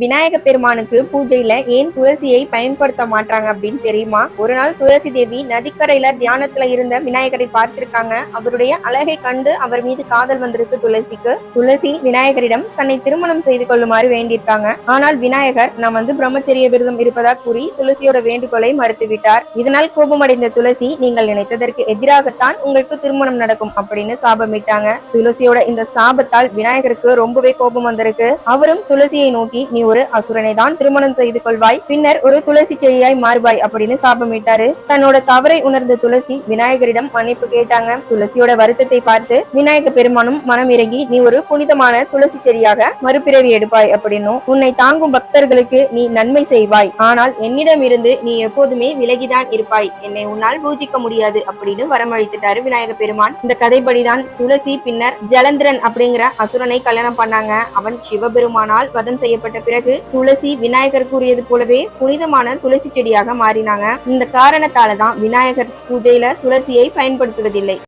விநாயக பெருமானுக்கு பூஜையில ஏன் துளசியை பயன்படுத்த மாட்டாங்க அப்படின்னு தெரியுமா? ஒரு நாள் துளசி தேவி நதிக்கரையில தியானத்துல இருந்த விநாயகரை பார்த்திருக்காங்க. அவருடைய அழகை கண்டு அவர் மீது காதல் வந்திருக்கு துளசிக்கு. துளசி விநாயகரிடம் தன்னை திருமணம் செய்து கொள்ளுமாறு வேண்டியிருக்காங்க. ஆனால் விநாயகர் நான் பிரம்மச்சரிய விரதம் இருப்பதாக கூறி துளசியோட வேண்டுகோளை மறுத்துவிட்டார். இதனால் கோபமடைந்த துளசி, நீங்கள் நினைத்ததற்கு எதிராகத்தான் உங்களுக்கு திருமணம் நடக்கும் அப்படின்னு சாபமிட்டாங்க. துளசியோட இந்த சாபத்தால் விநாயகருக்கு ரொம்பவே கோபம் வந்திருக்கு. அவரும் துளசியை நோக்கி, நீ ஒரு அசுரனை தான் திருமணம் செய்து கொள்வாய், பின்னர் ஒரு துளசி செடியாய் மாறுவாய் அப்படின்னு சாபமிட்டாரு. தன்னோட தவறை உணர்ந்த துளசி விநாயகரிடம் மன்னிப்பு கேட்டாங்க. துளசியோட வருத்தத்தை பார்த்து விநாயக பெருமானும் மனம் இறங்கி, நீ ஒரு புனிதமான துளசி செடியாக மறுபிறவி எடுப்பாய் அப்படின்னும், உன்னை தாங்கும் பக்தர்களுக்கு நீ நன்மை செய்வாய், ஆனால் என்னிடம் இருந்து நீ எப்போதுமே விலகிதான் இருப்பாய், என்னை உன்னால் பூஜிக்க முடியாது அப்படின்னு வரமளித்துட்டாரு விநாயக பெருமான். இந்த கதைப்படிதான் துளசி பின்னர் ஜலந்திரன் அப்படிங்கிற அசுரனை கல்யாணம் பண்ணாங்க. அவன் சிவபெருமானால் வதம் செய்யப்பட்ட பிறகு துளசி விநாயகர் கூறியது போலவே புனிதமான துளசி செடியாக மாறினாங்க. இந்த காரணத்தாலதான் விநாயகர் பூஜையில துளசியை பயன்படுத்துவதில்லை.